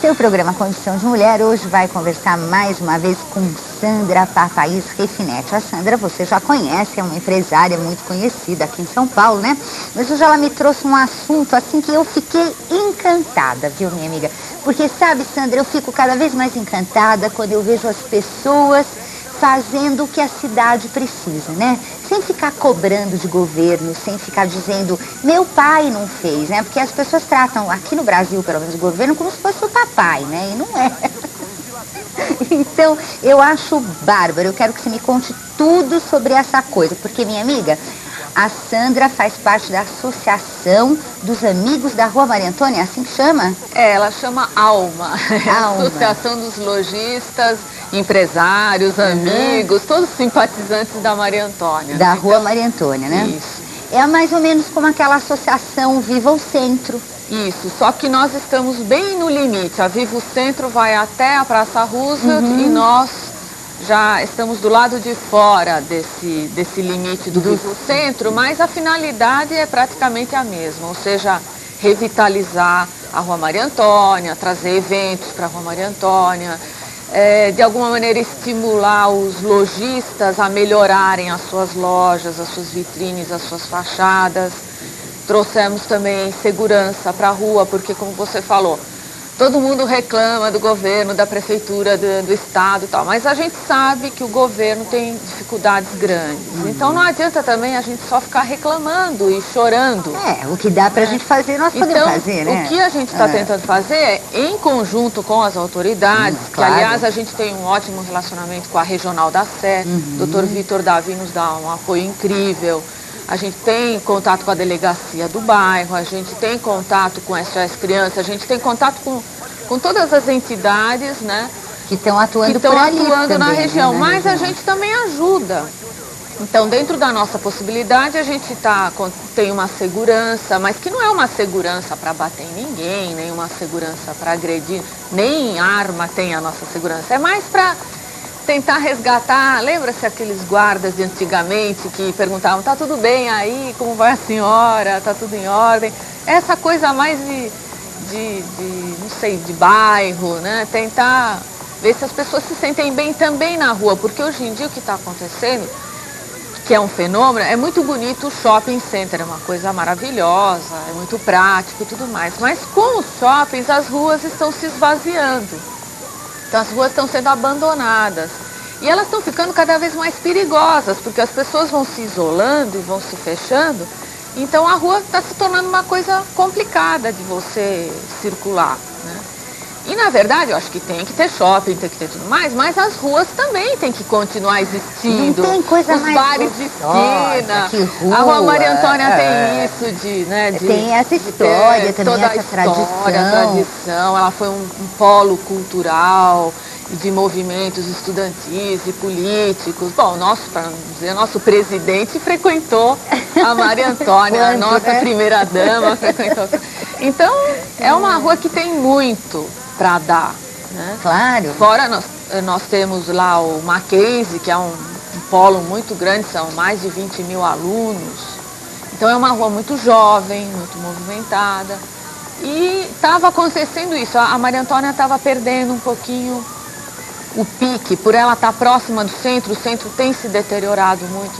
seu programa Condição de Mulher hoje vai conversar mais uma vez com Sandra Papaís Refinete. A Sandra você já conhece, é uma empresária muito conhecida aqui em São Paulo, né? Mas hoje ela me trouxe um assunto assim que eu fiquei encantada, viu, minha amiga? Porque sabe, Sandra, eu fico cada vez mais encantada quando eu vejo as pessoas fazendo o que a cidade precisa, né? Sem ficar cobrando de governo, sem ficar dizendo, meu pai não fez, né? Porque as pessoas tratam, aqui no Brasil, pelo menos, o governo como se fosse o papai, né? E não é. Então, eu acho bárbaro. Eu quero que você me conte tudo sobre essa coisa, porque, minha amiga, a Sandra faz parte da Associação dos Amigos da Rua Maria Antônia, é assim que chama? Ela chama ALMA, a Associação dos Lojistas, Empresários, Amigos, todos simpatizantes da Maria Antônia. Da Rua Maria Antônia, né? Isso. É mais ou menos como aquela associação Viva o Centro. Isso, só que nós estamos bem no limite. A Viva o Centro vai até a Praça Roosevelt e nós já estamos do lado de fora desse limite do Viva o Centro, mas a finalidade é praticamente a mesma, ou seja, revitalizar a Rua Maria Antônia, trazer eventos para a Rua Maria Antônia, de alguma maneira estimular os lojistas a melhorarem as suas lojas, as suas vitrines, as suas fachadas. Trouxemos também segurança para a rua, porque como você falou, todo mundo reclama do governo, da prefeitura, do estado e tal, mas a gente sabe que o governo tem dificuldades grandes. Então não adianta também a gente só ficar reclamando e chorando. O que dá pra gente fazer, nós podemos fazer, né? O que a gente está tentando fazer é, em conjunto com as autoridades, que claro. aliás a gente tem um ótimo relacionamento com a Regional da Sé, Dr. Vitor Davi nos dá um apoio incrível. A gente tem contato com a delegacia do bairro, a gente tem contato com a SOS Criança, a gente tem contato com todas as entidades, né? Que estão atuando por ali também, na região, né, mas a gente também ajuda. Então, dentro da nossa possibilidade, a gente tem uma segurança, mas que não é uma segurança para bater em ninguém, nem uma segurança para agredir, nem arma tem a nossa segurança, é mais para tentar resgatar. Lembra-se aqueles guardas de antigamente que perguntavam, tá tudo bem aí, como vai a senhora, tá tudo em ordem? Essa coisa mais não sei, de bairro, né? Tentar ver se as pessoas se sentem bem também na rua, porque hoje em dia o que está acontecendo, que é um fenômeno, é muito bonito o shopping center, é uma coisa maravilhosa, é muito prático e tudo mais, mas com os shoppings as ruas estão se esvaziando. Então as ruas estão sendo abandonadas e elas estão ficando cada vez mais perigosas, porque as pessoas vão se isolando e vão se fechando, então a rua está se tornando uma coisa complicada de você circular, né? E na verdade eu acho que tem que ter shopping, tem que ter tudo mais, mas as ruas também tem que continuar existindo. Não tem coisa os mais bares de esquina, que rua, a Rua Maria Antônia tem isso tem essa história também, toda essa a tradição, ela foi um polo cultural de movimentos estudantis e políticos. Bom, nosso presidente frequentou a Maria Antônia, a nossa primeira dama frequentou. Então, é uma rua que tem muito para dar, né? Claro. Fora nós temos lá o Mackenzie, que é um polo muito grande, são mais de 20 mil alunos. Então é uma rua muito jovem, muito movimentada. E estava acontecendo isso, a Maria Antônia estava perdendo um pouquinho o pique, por ela estar próxima do centro, o centro tem se deteriorado muito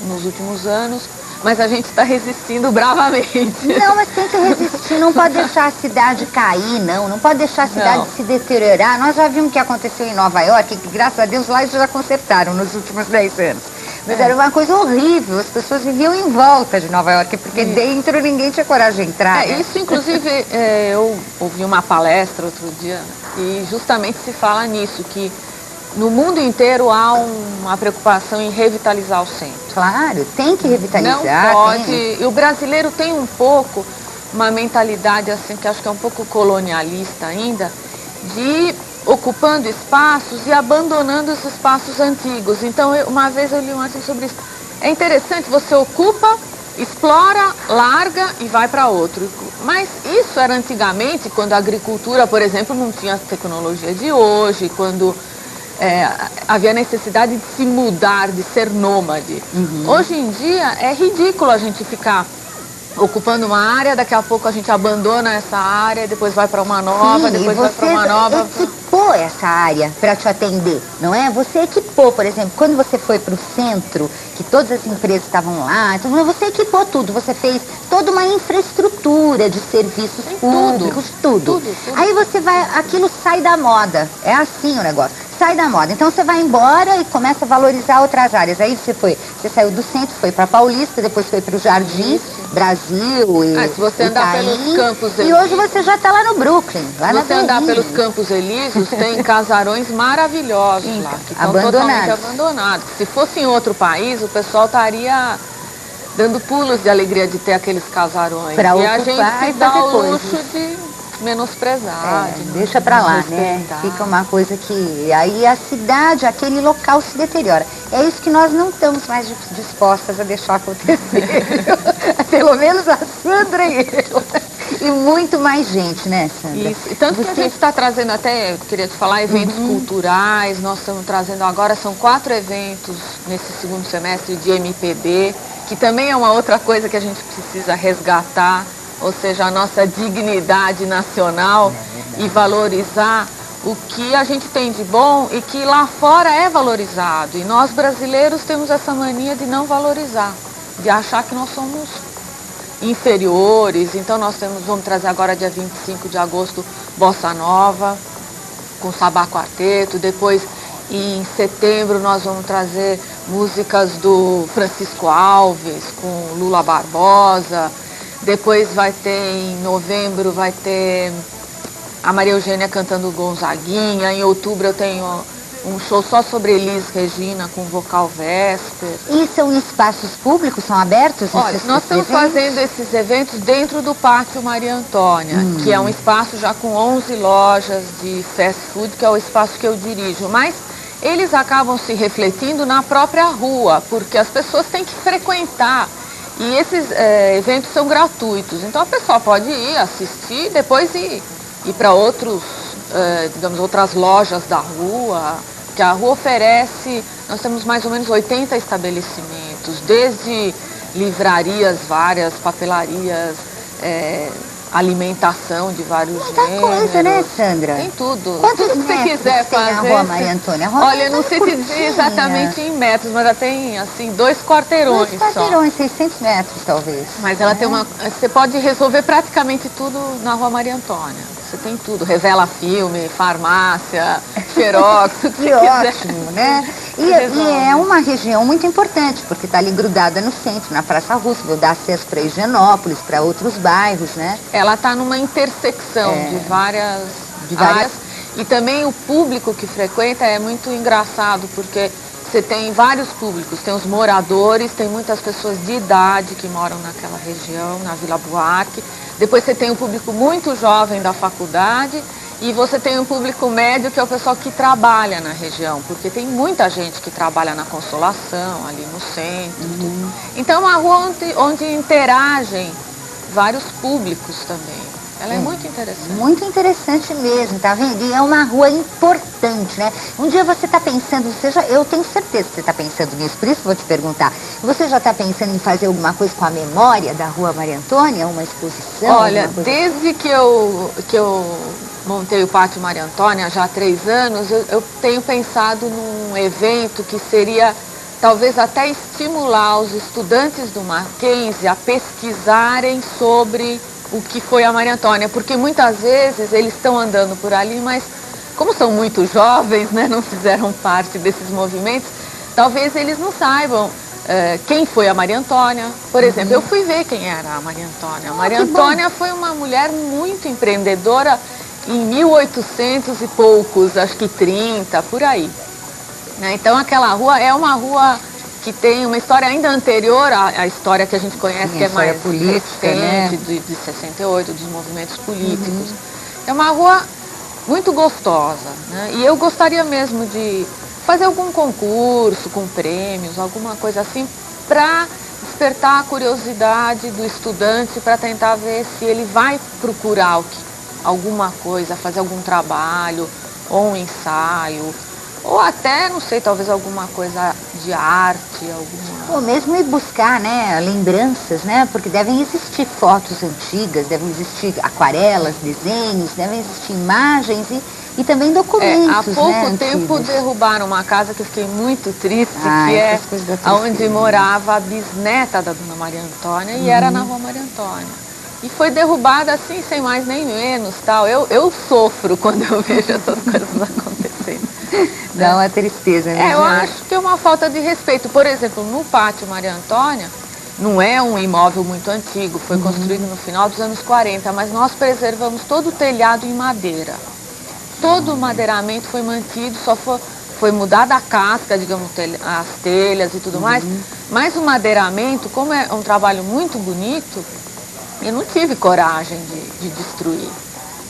nos últimos anos, mas a gente está resistindo bravamente. Não, mas tem que resistir, não pode deixar a cidade cair, não pode deixar a cidade se deteriorar. Nós já vimos o que aconteceu em Nova York, que graças a Deus lá eles já consertaram nos últimos 10 anos. Mas era uma coisa horrível, as pessoas viviam em volta de Nova York, porque dentro ninguém tinha coragem de entrar. Né? Isso, inclusive, eu ouvi uma palestra outro dia e justamente se fala nisso, que no mundo inteiro há uma preocupação em revitalizar o centro. Claro, tem que revitalizar. Não pode. E o brasileiro tem um pouco uma mentalidade assim, que acho que é um pouco colonialista ainda, de ocupando espaços e abandonando os espaços antigos. Então, uma vez eu li um artigo sobre isso. É interessante, você ocupa, explora, larga e vai para outro. Mas isso era antigamente, quando a agricultura, por exemplo, não tinha a tecnologia de hoje, quando havia necessidade de se mudar, de ser nômade. Hoje em dia é ridículo a gente ficar ocupando uma área, daqui a pouco a gente abandona essa área, depois vai para uma nova, Sim, depois vai para uma nova. Você equipou essa área para te atender, não é? Você equipou, por exemplo, quando você foi para o centro, que todas as empresas estavam lá, então você equipou tudo, você fez toda uma infraestrutura de serviços públicos, tudo. Aí você vai, aquilo sai da moda, é assim o negócio. Sai da moda. Então você vai embora e começa a valorizar outras áreas. Aí você saiu do centro, foi para Paulista, depois foi para o Jardim, Brasil e se você andar pelos Campos e hoje você já está lá no Brooklyn, lá na Se você andar pelos Campos Elíseos, tem casarões maravilhosos lá, que estão totalmente abandonados. Se fosse em outro país, o pessoal estaria dando pulos de alegria de ter aqueles casarões. Pra e a gente se dá o luxo de menosprezar. Deixa pra lá, né? Fica uma coisa que... Aí a cidade, aquele local se deteriora. É isso que nós não estamos mais dispostas a deixar acontecer. Pelo menos a Sandra e eu. E muito mais gente, né, Sandra? Isso. E tanto que a gente está trazendo até, eu queria te falar, eventos culturais. Nós estamos trazendo agora, são 4 eventos nesse segundo semestre de MPB, que também é uma outra coisa que a gente precisa resgatar, ou seja, a nossa dignidade nacional e valorizar o que a gente tem de bom e que lá fora é valorizado. E nós brasileiros temos essa mania de não valorizar, de achar que nós somos inferiores. Então nós vamos trazer agora dia 25 de agosto Bossa Nova, com Sabá Quarteto, depois em setembro nós vamos trazer músicas do Francisco Alves, com Lula Barbosa. Depois vai ter, em novembro, vai ter a Maria Eugênia cantando Gonzaguinha. Em outubro eu tenho um show só sobre Elis Regina, com vocal Vesper. E são espaços públicos, são abertos? Olha, nós estamos fazendo esses eventos dentro do Pátio Maria Antônia, que é um espaço já com 11 lojas de fast food, que é o espaço que eu dirijo. Mas eles acabam se refletindo na própria rua, porque as pessoas têm que frequentar. E esses eventos são gratuitos, então a pessoa pode ir assistir, depois ir para digamos, outras lojas da rua, que a rua oferece. Nós temos mais ou menos 80 estabelecimentos, desde livrarias várias, papelarias, alimentação de vários gêneros. Coisa, né, Sandra? Tem tudo. Quantos tudo que você quiser tem fazer. a Rua Maria Antônia? Olha, não sei te dizer exatamente em metros, mas ela tem, assim, 2 quarteirões só. 2 quarteirões, 600 metros, talvez. Mas ela tem uma... Você pode resolver praticamente tudo na Rua Maria Antônia. Você tem tudo. Revela filme, farmácia, xerox, tudo que ótimo, né? E é uma região muito importante, porque está ali grudada no centro, na Praça Roosevelt, dá acesso para Higienópolis, para outros bairros, né? Ela está numa intersecção de várias áreas. E também o público que frequenta é muito engraçado, porque você tem vários públicos. Tem os moradores, tem muitas pessoas de idade que moram naquela região, na Vila Buarque. Depois você tem um público muito jovem da faculdade. E você tem um público médio, que é o pessoal que trabalha na região, porque tem muita gente que trabalha na Consolação, ali no centro. Então é uma rua onde interagem vários públicos também. Ela é muito interessante. Muito interessante mesmo, tá vendo? E é uma rua importante, né? Um dia você está pensando, eu tenho certeza que você está pensando nisso, por isso vou te perguntar. Você já está pensando em fazer alguma coisa com a memória da Rua Maria Antônia? Uma exposição? Olha, desde que eu montei o Pátio Maria Antônia, já há 3 anos, eu tenho pensado num evento que seria talvez até estimular os estudantes do Mackenzie a pesquisarem sobre o que foi a Maria Antônia, porque muitas vezes eles estão andando por ali, mas como são muito jovens, né, não fizeram parte desses movimentos, talvez eles não saibam quem foi a Maria Antônia. Por exemplo, eu fui ver quem era a Maria Antônia. A Maria Antônia foi uma mulher muito empreendedora em 1800 e poucos, acho que 30, por aí. Então aquela rua é uma rua que tem uma história ainda anterior à história que a gente conhece, que é mais política, recente, né? de 68, dos movimentos políticos. É uma rua muito gostosa, né? E eu gostaria mesmo de fazer algum concurso com prêmios, alguma coisa assim, para despertar a curiosidade do estudante, para tentar ver se ele vai procurar alguma coisa, fazer algum trabalho, ou um ensaio, ou até, não sei, talvez alguma coisa de arte, alguma Ou mesmo ir buscar, né, lembranças, né, porque devem existir fotos antigas, devem existir aquarelas, desenhos, devem existir imagens e também documentos, há pouco né, tempo antigos. derrubaram uma casa que eu fiquei muito triste, Ah, que é essas coisas da tristeza. onde morava a bisneta da Dona Maria Antônia, e era na Rua Maria Antônia. E foi derrubada assim, sem mais nem menos, tal. Eu sofro quando eu vejo essas coisas acontecendo. Dá uma tristeza, né? Eu acho que é uma falta de respeito. Por exemplo, no Pátio Maria Antônia, não é um imóvel muito antigo, foi construído no final dos anos 40, mas nós preservamos todo o telhado em madeira. Todo o madeiramento foi mantido, só foi mudada a casca, digamos, as telhas e tudo mais. Mas o madeiramento, como é um trabalho muito bonito, eu não tive coragem de destruir.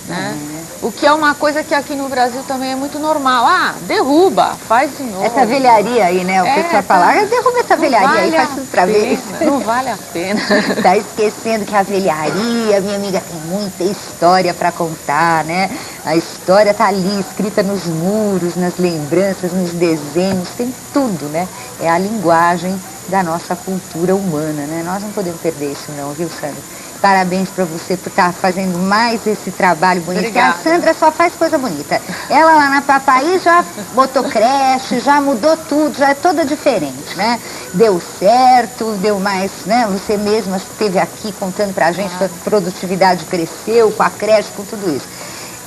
Né? O que é uma coisa que aqui no Brasil também é muito normal. Ah, derruba, faz de novo. Essa velharia aí, né? O pessoal fala, derruba essa velharia aí, faz tudo outra vez. Não vale a pena. Tá esquecendo que a velharia, minha amiga, tem muita história para contar, né? A história tá ali, escrita nos muros, nas lembranças, nos desenhos, tem tudo, né? É a linguagem da nossa cultura humana, né? Nós não podemos perder isso não, viu, Sandra? Parabéns para você por estar fazendo mais esse trabalho bonito. Obrigada. A Sandra só faz coisa bonita. Ela lá na Papaí já botou creche, já mudou tudo, já é toda diferente, né? Deu certo, deu mais, né? Você mesma esteve aqui contando pra gente que a produtividade cresceu com a creche, com tudo isso.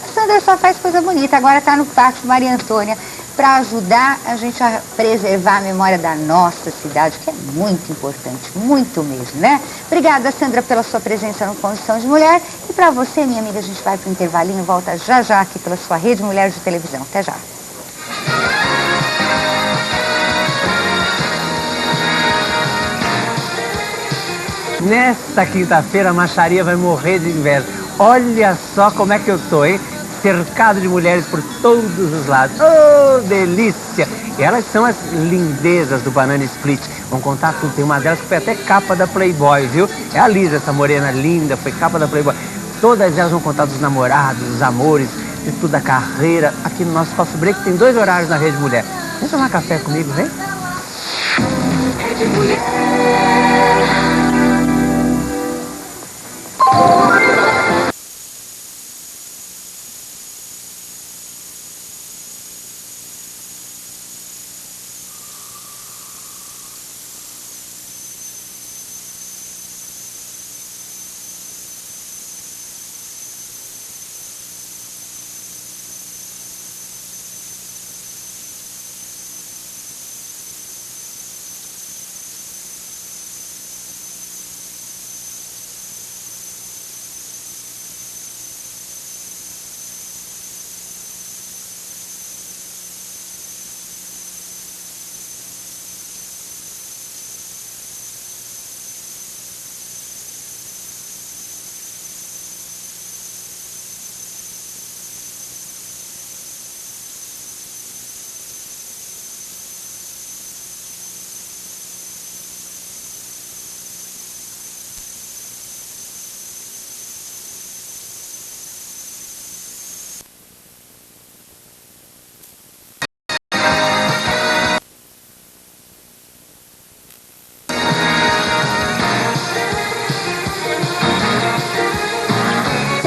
A Sandra só faz coisa bonita, agora está no Pátio Maria Antônia, para ajudar a gente a preservar a memória da nossa cidade, que é muito importante, muito mesmo, né? Obrigada, Sandra, pela sua presença no Condição de Mulher. E para você, minha amiga, a gente vai para o intervalinho, volta já já aqui pela sua Rede Mulher de Televisão. Até já. Nesta quinta-feira a Macharia vai morrer de inveja. Olha só como é que eu tô, hein? Cercado de mulheres por todos os lados. Oh, delícia! E elas são as lindezas do Banana Split. Vão contar tudo. Tem uma delas que foi até capa da Playboy, viu? É a Lisa, essa morena linda, foi capa da Playboy. Todas elas vão contar dos namorados, dos amores, de tudo da carreira. Aqui no nosso Coffee Break tem 2 horários na Rede Mulher. Vem tomar café comigo, vem? Rede Mulher.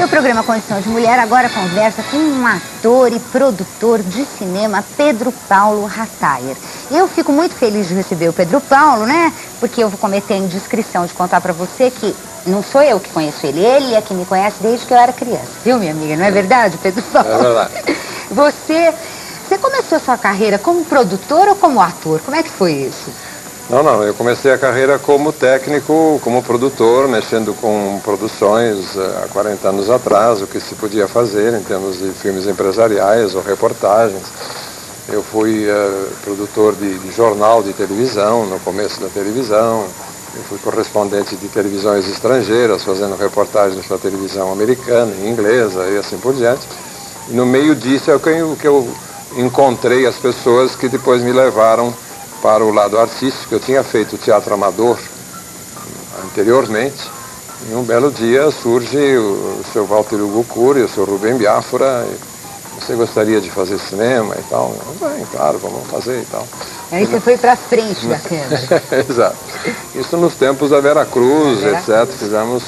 O programa Condição de Mulher agora conversa com um ator e produtor de cinema, Pedro Paulo Rattayer. Eu fico muito feliz de receber o Pedro Paulo, né? Porque eu vou cometer a indiscrição de contar pra você que não sou eu que conheço ele é que me conhece desde que eu era criança. Viu, minha amiga? Não é verdade, Pedro Paulo? É verdade. Você começou sua carreira como produtor ou como ator? Como é que foi isso? Não, eu comecei a carreira como técnico, como produtor, mexendo com produções há 40 anos atrás, o que se podia fazer em termos de filmes empresariais ou reportagens. Eu fui produtor de jornal de televisão, no começo da televisão. Eu fui correspondente de televisões estrangeiras, fazendo reportagens para a televisão americana, inglesa e assim por diante. E no meio disso é que eu encontrei as pessoas que depois me levaram para o lado artístico. Eu tinha feito teatro amador anteriormente, e um belo dia surge o seu Walter Hugo Cury, o seu Rubem Biafra, e você gostaria de fazer cinema e tal? Bem, claro, vamos fazer e tal. Aí você foi para frente da câmera. Exato. Isso nos tempos da Vera Cruz, etc. Fizemos,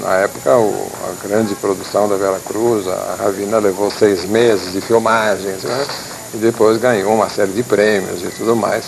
na época, a grande produção da Vera Cruz. A Ravina levou 6 meses de filmagens, né? E depois ganhou uma série de prêmios e tudo mais.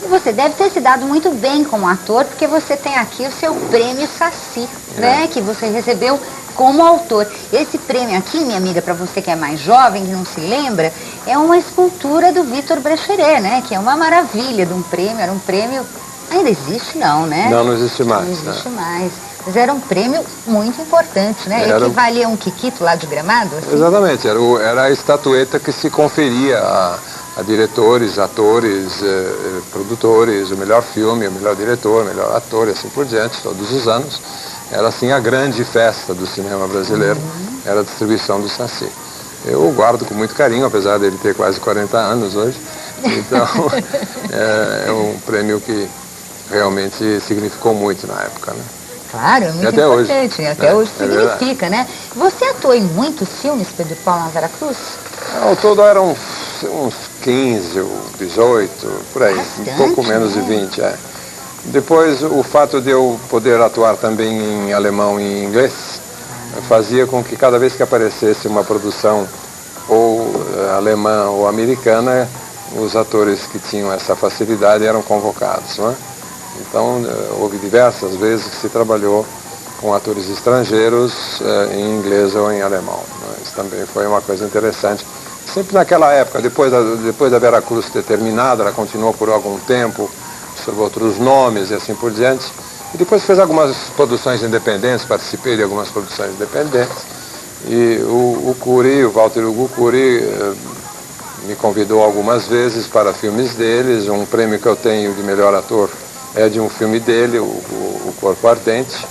E você deve ter se dado muito bem como ator, porque você tem aqui o seu prêmio Saci, né? Que você recebeu como autor. Esse prêmio aqui, minha amiga, para você que é mais jovem, que não se lembra, é uma escultura do Victor Brecheret, né? Que é uma maravilha de um prêmio, era um prêmio... Ainda existe não, né? Não existe mais. Não existe mais. Mas era um prêmio muito importante, né? Equivalia a um Kikito lá de Gramado? Assim? Exatamente, era a estatueta que se conferia a diretores, atores, produtores, o melhor filme, o melhor diretor, o melhor ator e assim por diante, todos os anos. Era assim a grande festa do cinema brasileiro, era a distribuição do Saci. Eu o guardo com muito carinho, apesar dele ter quase 40 anos hoje. Então, é um prêmio que realmente significou muito na época, né? Claro, é muito até importante, hoje. Até hoje significa, verdade. Né? Você atuou em muitos filmes, Pedro Paulo, na Vera Cruz? Ao todo eram uns 15 ou 18, por aí, Bastante, um pouco menos de 20, Depois, o fato de eu poder atuar também em alemão e em inglês, fazia com que cada vez que aparecesse uma produção ou alemã ou americana, os atores que tinham essa facilidade eram convocados, não é? Então, houve diversas vezes que se trabalhou com atores estrangeiros em inglês ou em alemão. Isso também foi uma coisa interessante. Sempre naquela época, depois da Vera Cruz ter terminado, ela continuou por algum tempo, sob outros nomes e assim por diante. E depois fez algumas produções independentes, participei de algumas produções independentes. E o Walter Hugo Cury, me convidou algumas vezes para filmes deles. Um prêmio que eu tenho de melhor ator é de um filme dele, o Corpo Ardente.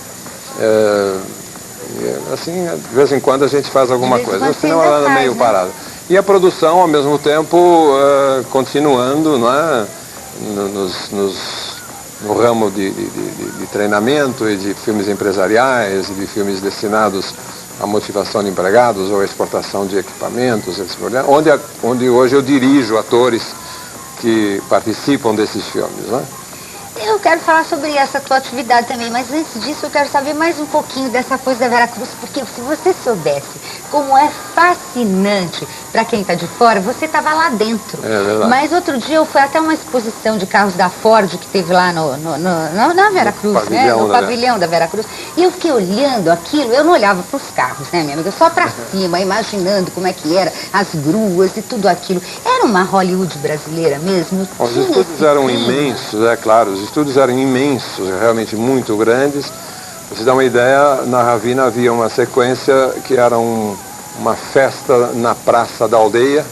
Assim, de vez em quando a gente faz alguma coisa, senão ela anda meio parada. E a produção, ao mesmo tempo, continuando, não é? No ramo de treinamento e de filmes empresariais e de filmes destinados à motivação de empregados ou à exportação de equipamentos, onde hoje eu dirijo atores que participam desses filmes, né? Eu quero falar sobre essa tua atividade também, mas antes disso eu quero saber mais um pouquinho dessa coisa da Vera Cruz, porque se você soubesse como é fascinante para quem está de fora, você estava lá dentro. É verdade. Mas outro dia eu fui até uma exposição de carros da Ford que teve lá na Vera Cruz, né? No pavilhão da Vera Cruz. E eu fiquei olhando aquilo, eu não olhava para os carros, né, minha amiga? Só para cima, imaginando como é que era, as gruas e tudo aquilo. Era uma Hollywood brasileira mesmo? Os estúdios eram imensos, é claro, os estúdios eram imensos, realmente muito grandes. Para você dar uma ideia, na Ravina havia uma sequência que era uma festa na praça da aldeia,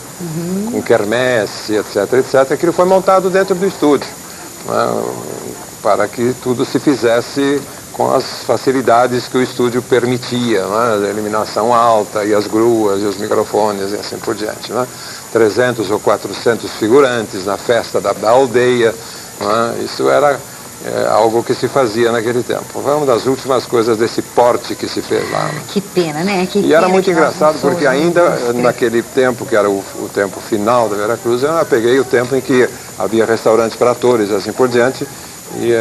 com quermesse, etc, etc. Aquilo foi montado dentro do estúdio, né, para que tudo se fizesse com as facilidades que o estúdio permitia, né, a iluminação alta e as gruas e os microfones e assim por diante. Né. 300 ou 400 figurantes na festa da aldeia, né, isso era algo que se fazia naquele tempo. Foi uma das últimas coisas desse porte que se fez lá. Que pena, né? E era muito engraçado porque ainda naquele tempo, que era o tempo final da Vera Cruz, eu peguei o tempo em que havia restaurantes para atores, assim por diante, e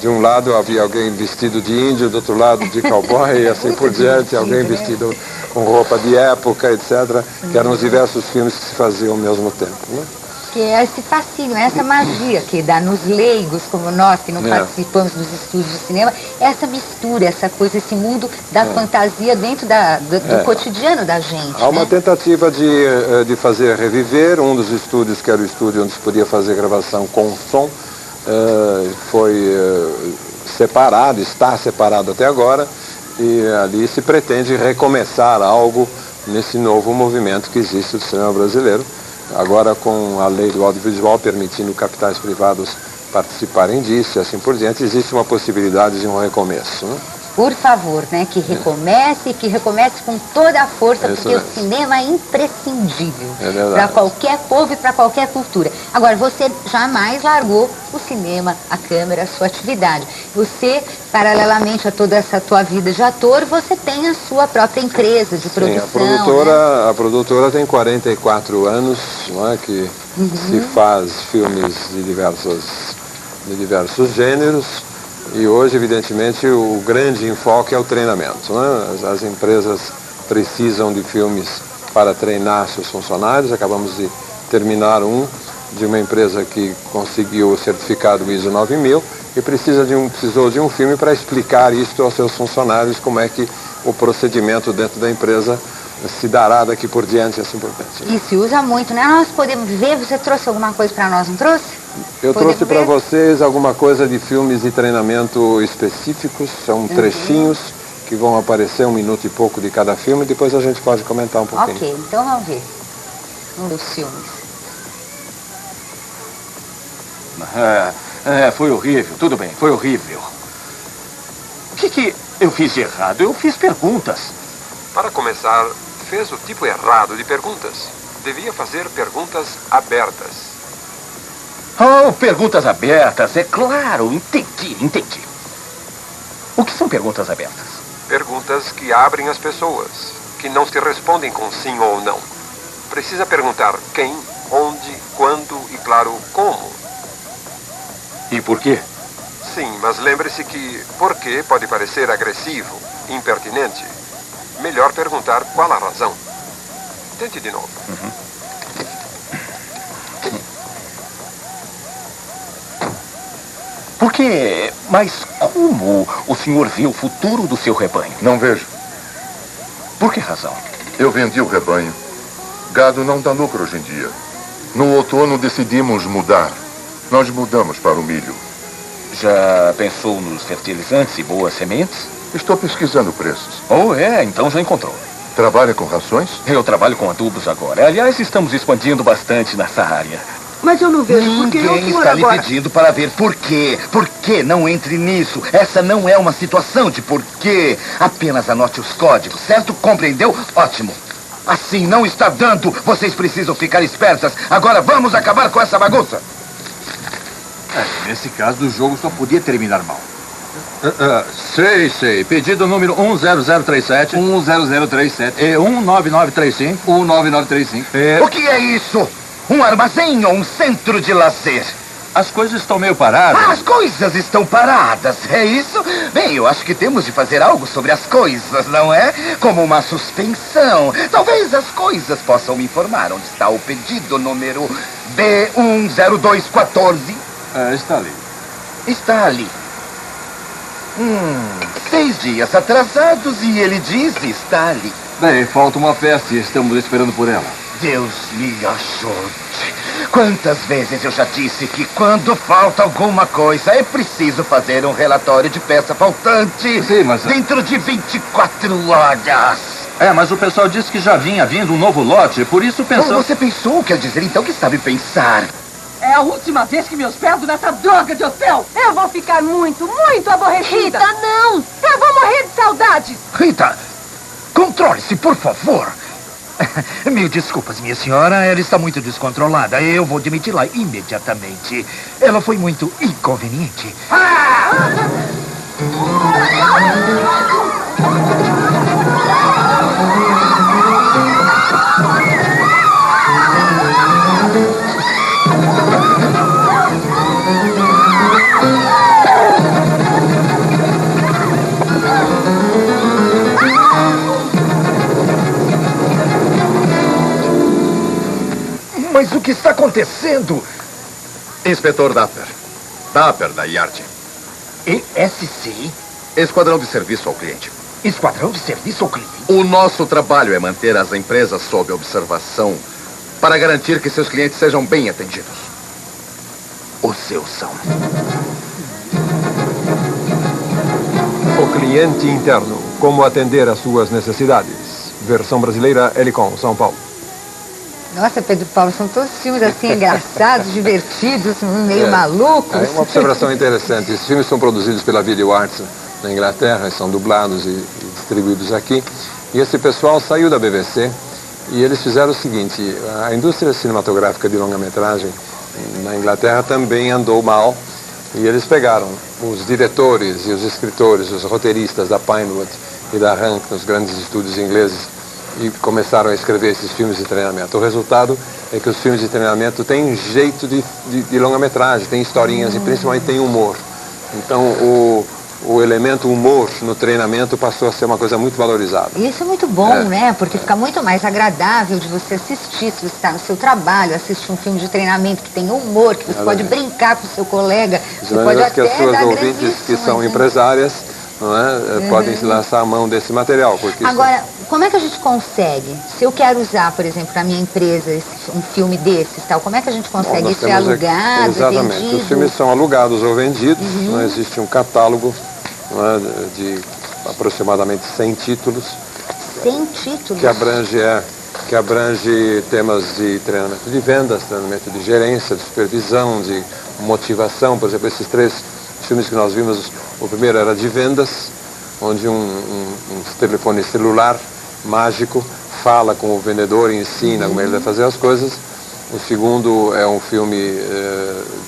de um lado havia alguém vestido de índio, do outro lado de cowboy, e assim por diante, alguém vestido com roupa de época, etc., que eram os diversos filmes que se faziam ao mesmo tempo, né? Que é esse fascínio, essa magia que dá nos leigos, como nós que não participamos dos estúdios de cinema, essa mistura, essa coisa, esse mundo da fantasia dentro do cotidiano da gente. Há uma tentativa de fazer reviver um dos estúdios, que era o estúdio onde se podia fazer gravação com som, foi separado, está separado até agora, e ali se pretende recomeçar algo nesse novo movimento que existe do cinema brasileiro. Agora, com a lei do audiovisual permitindo capitais privados participarem disso e assim por diante, existe uma possibilidade de um recomeço, né? por favor, né, que recomece com toda a força, Isso porque mesmo. o cinema é imprescindível verdade. para qualquer povo e para qualquer cultura. Agora, você jamais largou o cinema, a câmera, a sua atividade. Você, paralelamente a toda essa tua vida de ator, você tem a sua própria empresa de Sim, produção. a produtora tem 44 anos, não é, que se faz filmes de diversos gêneros, e hoje, evidentemente, o grande enfoque é o treinamento, né? As empresas precisam de filmes para treinar seus funcionários. Acabamos de terminar de uma empresa que conseguiu o certificado ISO 9000 e precisou de um filme para explicar isto aos seus funcionários, como é que o procedimento dentro da empresa se dará daqui por diante, assim por diante. E se usa muito, né? Nós podemos ver, você trouxe alguma coisa para nós, não trouxe? Eu Podemos trouxe para ver? vocês alguma coisa de filmes de treinamento específicos, são trechinhos que vão aparecer 1 minuto e pouco de cada filme, depois a gente pode comentar um pouquinho. Ok, então vamos ver um dos filmes. Foi horrível, tudo bem, foi horrível. O que eu fiz de errado? Eu fiz perguntas. Para começar, fez o tipo errado de perguntas. Devia fazer perguntas abertas. Oh, perguntas abertas, é claro, entendi. O que são perguntas abertas? Perguntas que abrem as pessoas, que não se respondem com sim ou não. Precisa perguntar quem, onde, quando e, claro, como. E por quê? Sim, mas lembre-se que por quê pode parecer agressivo, impertinente. Melhor perguntar qual a razão. Tente de novo. Por quê? Mas como o senhor vê o futuro do seu rebanho? Não vejo. Por que razão? Eu vendi o rebanho. Gado não dá lucro hoje em dia. No outono decidimos mudar. Nós mudamos para o milho. Já pensou nos fertilizantes e boas sementes? Estou pesquisando preços. Oh, então já encontrou. Trabalha com rações? Eu trabalho com adubos agora. Aliás, estamos expandindo bastante nessa área. Mas eu não vejo por que o Ninguém senhor está lhe agora... pedindo para ver por quê. Por que não entre nisso? Essa não é uma situação de porquê. Apenas anote os códigos, certo? Compreendeu? Ótimo. Assim não está dando. Vocês precisam ficar espertas. Agora vamos acabar com essa bagunça. Nesse caso, o jogo só podia terminar mal. Sei. Pedido número 10037. 10037. 19935. 19935. O que é isso? Um armazém ou um centro de lazer? As coisas estão meio paradas. As coisas estão paradas, é isso? Bem, eu acho que temos de fazer algo sobre as coisas, não é? Como uma suspensão. Talvez as coisas possam me informar onde está o pedido número B10214. Está ali. Está ali. 6 dias atrasados e ele diz está ali. Bem, falta uma festa e estamos esperando por ela. Deus me ajude. Quantas vezes eu já disse que quando falta alguma coisa é preciso fazer um relatório de peça faltante. Sim, mas... dentro de 24 horas. Mas o pessoal disse que já vinha vindo um novo lote, por isso pensou... Você pensou? Quer dizer então que sabe pensar? É a última vez que me hospedo nessa droga de hotel. Eu vou ficar muito, muito aborrecida. Rita, não! Eu vou morrer de saudades. Rita, controle-se, por favor. Mil desculpas, minha senhora. Ela está muito descontrolada. Eu vou demiti-la imediatamente. Ela foi muito inconveniente. Mas o que está acontecendo? Inspetor Dapper. Dapper, da IART. ESC? Esquadrão de Serviço ao Cliente. Esquadrão de Serviço ao Cliente? O nosso trabalho é manter as empresas sob observação para garantir que seus clientes sejam bem atendidos. Os seus são. O cliente interno, como atender às suas necessidades. Versão brasileira, Helicom, São Paulo. Nossa, Pedro Paulo, são todos filmes assim engraçados, divertidos, meio malucos. É uma observação interessante. Esses filmes são produzidos pela Video Arts na Inglaterra, são dublados e distribuídos aqui. E esse pessoal saiu da BBC e eles fizeram o seguinte: a indústria cinematográfica de longa-metragem na Inglaterra também andou mal, e eles pegaram os diretores e os escritores, os roteiristas da Pinewood e da Rank, nos grandes estúdios ingleses, e começaram a escrever esses filmes de treinamento. O resultado é que os filmes de treinamento têm jeito de longa-metragem, tem historinhas e principalmente tem humor. Então o elemento humor no treinamento passou a ser uma coisa muito valorizada. Isso é muito bom, né? Porque fica muito mais agradável de você assistir, se você está no seu trabalho, assistir um filme de treinamento que tem humor, que você pode brincar com o seu colega, você pode até que as suas ouvintes que são empresárias, não é? Podem se lançar a mão desse material. Porque agora, como é que a gente consegue? Se eu quero usar, por exemplo, na minha empresa, um filme desses, tal, como é que a gente consegue? Isso é alugado, exatamente. vendido? Os filmes são alugados ou vendidos, não existe um catálogo, não é, de aproximadamente 100 títulos. 100 títulos? Que abrange temas de treinamento de vendas, treinamento de gerência, de supervisão, de motivação. Por exemplo, esses 3 filmes que nós vimos, o primeiro era de vendas, onde um telefone celular mágico fala com o vendedor e ensina como ele vai fazer as coisas. O segundo é um filme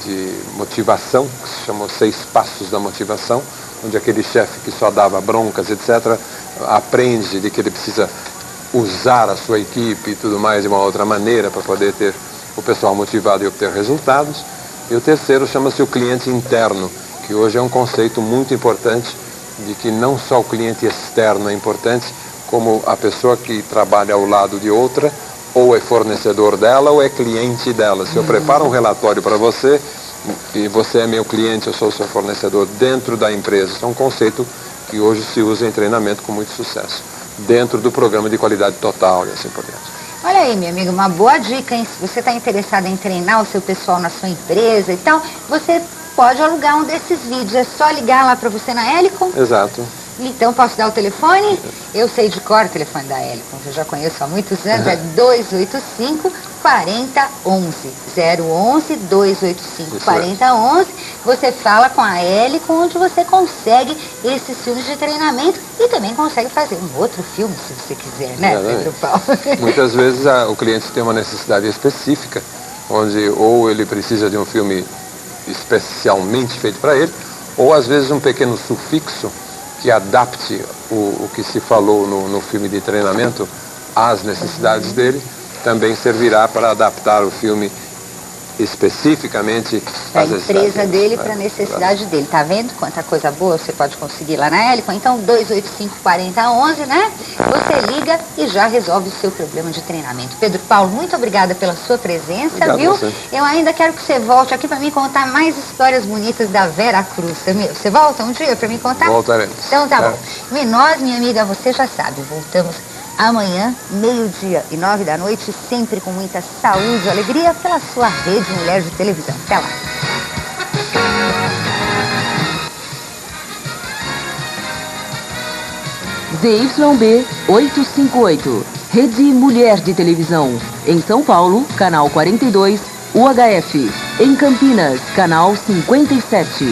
de motivação, que se chama 6 Passos da Motivação, onde aquele chefe que só dava broncas, etc., aprende de que ele precisa usar a sua equipe e tudo mais de uma outra maneira para poder ter o pessoal motivado e obter resultados. E o terceiro chama-se o cliente interno, que hoje é um conceito muito importante, de que não só o cliente externo é importante, como a pessoa que trabalha ao lado de outra, ou é fornecedor dela ou é cliente dela. Se eu preparo um relatório para você, e você é meu cliente, eu sou seu fornecedor dentro da empresa. Isso é um conceito que hoje se usa em treinamento com muito sucesso, dentro do programa de qualidade total e assim por diante. Olha aí, minha amiga, uma boa dica, hein? Se você está interessado em treinar o seu pessoal na sua empresa e tal, você pode alugar um desses vídeos. É só ligar lá para você na Helicon. Exato. Então, posso dar o telefone? Eu sei de cor o telefone da Helicon, que eu já conheço há muitos anos, é 285-4011. 011-285-4011. Você fala com a Helicon, onde você consegue esses filmes de treinamento e também consegue fazer um outro filme, se você quiser, né, Pedro Paulo? Muitas vezes o cliente tem uma necessidade específica, onde ou ele precisa de um filme especialmente feito para ele, ou às vezes um pequeno sufixo que adapte o que se falou no filme de treinamento às necessidades dele, também servirá para adaptar o filme especificamente a empresa dele para a necessidade dele. Tá vendo quanta coisa boa você pode conseguir lá na Helicon? Então, 285-4011, né? Você liga e já resolve o seu problema de treinamento. Pedro Paulo, muito obrigada pela sua presença, obrigado, viu? Você. Eu ainda quero que você volte aqui para me contar mais histórias bonitas da Vera Cruz. Você volta um dia para me contar? Voltaremos. Então tá bom. E nós, minha amiga, você já sabe, voltamos amanhã, 12h e 21h, sempre com muita saúde e alegria, pela sua Rede Mulher de Televisão. Até lá. ZYB 858, Rede Mulher de Televisão. Em São Paulo, canal 42, UHF. Em Campinas, canal 57.